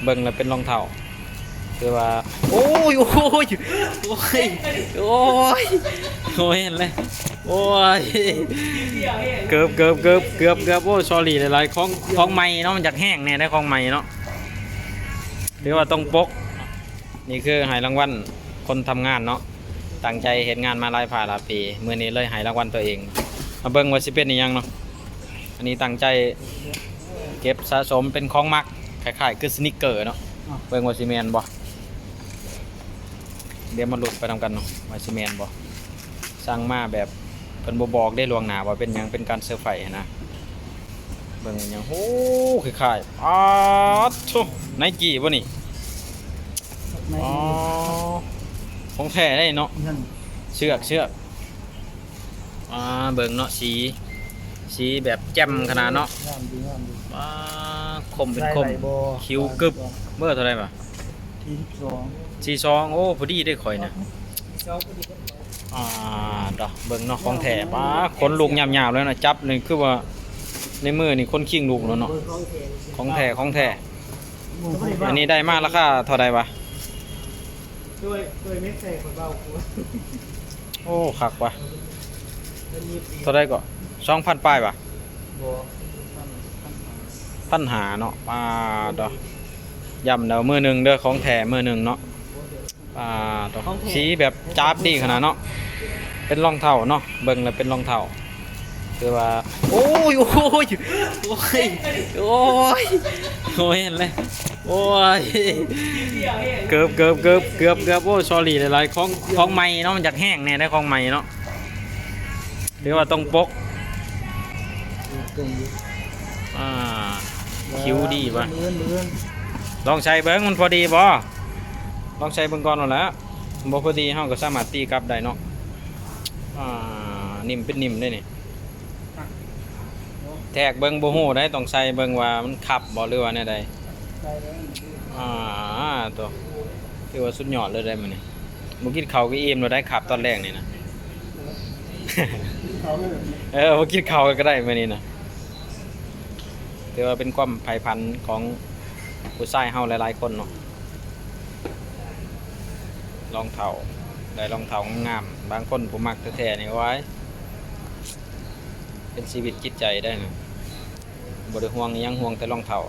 เบิ่งแล้วเป็นรองเท้าคือว่าโอ้ยโอ้ยโอ้ยโอ้ยโอ้ยเห็นเลยโอ้ยเกือบโอ้ซอรี่หลายๆของใหม่เนาะมันจากแห้งเนี่ยได้ของใหม่เนาะหรือว่าต้องปกนี่คือให้รางวัลคนทำงานเนาะตั้งใจเห็นงานมาหลายปีมื้อนี้เลยให้รางวัลตัวเองมาเบิ่งว่าสิเป็นอีหยังเนาะอันนี้ตั้งใจเก็บสะสมเป็นของมักคล้ายๆคือสนิกเกอร์เนาะเบิ่งว่าสิแม่นบ่เดี๋ยวมาลุ้นไปทำกันเนาะว่าสิแม่นบ่สั่งมาแบบเพิ่นบ่บอกได้ล่วงหน้าว่าเป็นหยังเป็นการเซอร์ไพรส์นะเบิ่งหยังโอ้คล้ายๆอ๊าดโธ่ไนกี้บ่นี่อ๋อของแท้ได้เนาะเชือกเบิ่งเนาะสีแบบแจ่มขนาดเนาะคมเป็นคมคิ้วกึบเมื่อเท่าไหร่ป่ะ42โอ้พอดีได้ข่อยนะดอกเบิ่งเนาะของแท้ป้าขนลูกยาวๆแล้วนะจับนี่คือว่าในมือนี่คนขิงลูกแล้วเนาะของแท้อันนี้ได้มาราคาเท่าไหร่วะด้วยเม็ดใส่ขวดเบาโอ้คักว่ะเท่าไหร่ก็ 2,000 ปลายว่ะปัญหาเนาะดอกย่ำเด้อมือหนึ่งเด้อของแท้มือหนึ่งเนาะดอกสีแบบจับดีขนาดเนาะเป็นรองเท้าเนาะเบิ่งแล้วเป็นรองเท้าคือว่าโอ้ยโอ้ยเห็นเลยโอ้ยเกือบโอ้ซอรี่หลายๆของใหม่เนาะมันจากแห้งเนี่ยได้ของใหม่เนาะหรือว่าต้องปกคิ้วดีป่ะลองใช้เบิ้งมันพอดีบ่ลองใช้เบิ้งก่อนเอาแล้วบ่พอดีเฮาก็สามารถตีกลับได้เนาะนิ่มเป็นนิ่มได้นี่แทกเบิ้งบ่ฮู้ได้ต้องใส่เบิ้งว่ามันขับบ่หรือว่าแนวใดตัวคือว่าสุดยอดเลยได้มื้อนี้บ่กินข้าวก็อิ่มแล้วได้ขับตอนแรกนี่นะบ่กินข้าวก็ได้มื้อนี้นะถือว่าเป็นความไผ่พันธุ์ของผู้ชายเฮาหลายๆคนเนาะรองเท้าได้รองเท้างามบางคนผู้มักแท้ๆนี่ไว้เป็นชีวิตจิตใจได้นะบ่ได้ห่วงยังห่วงแต่รองเท้า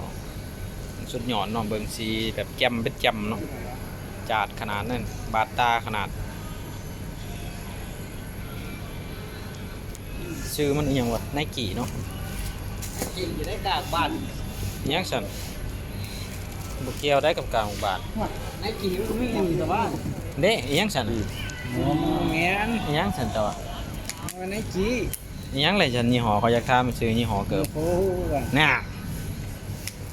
สุดยอดเนาะเบิ่งสีแบบแจ่มเป็นแจ่มเนาะจาดขนาดนั้นบาดตาขนาดชื่อมันอีหยังวะไนกี้เนาะกินอยู่ได้กลางบ้านยังสั่นบุกเกียวได้กับกลางบาทไนกี้มันไม่อยู่แต่ว่าเด้ยังสั่นแง่นยังสั่นตัวไนกี้ยังเลยฉันยี่ห้อเขาอยากทำซื้อยี่ห้อเกิบโอ้น่ะ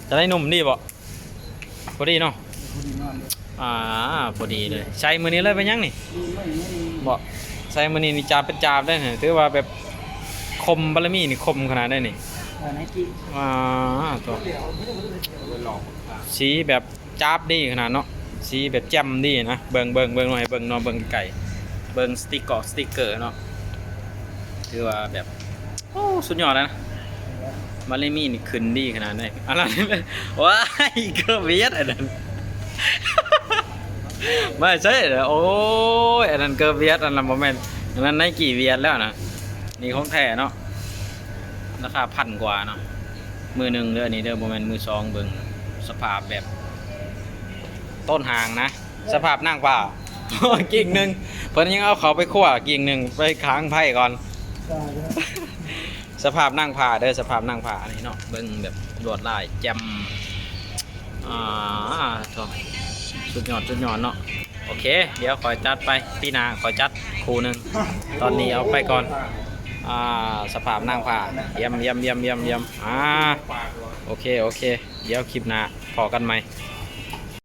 จะได้หนุ่มดีบ่พอดีเนาะพอดีเลยใส่มือนี้เลยไปยังนี่บ่ใส่มือนี้นี่จาบเป็นจาบได้เนี่ยถือว่าแบบคมบารมีนี่คมขนาดได้นี่ไนกี้ตัวสีแบบจับดีขนาดเนาะสีแบบแจ่มดีนะเบิ่งหน่อยเบิ่งนอนเบิ่งไก่เบิ่งสติกเกอร์เนาะคือว่าแบบโอ้สุดยอดแล้วนะบารมีนี่ขึ้นดีขนาดไหนอะไรว้ายเกอร์เวียดอันนั้นไม่ใช่เหรอโอ้ยอันนั้นเกอร์เวียดอันนั้นโมเมนต์อันนั้นไนกี้เวียดแล้วนะนี่ของแท้เนาะราคา1,000 กว่าเนาะมือหนึ่งเด้อนี่เด้อโมเมนต์มือ2เบิ่งสภาพแบบต้นหางนะสภาพนั่งเปล่ากิ่งหนึ่งเพิ่นยังเอาเขาไปคั่วกิ่งหนึ่งไปค้างไผ่ก่อนสภาพนั่งผ่าเด้อสภาพนั่งผ่าอันนี้เนาะเบิ่งแบบลวดลายแจ่มสุดยอดเนาะโอเคเดี๋ยวขอจัดไปปีหน้าขอจัดคู่หนึ่งตอนนี้เอาไปก่อนสภาพนั่งผ่าเยี่ยมโอเคเดี๋ยวคลิปหน้าพอกันไหม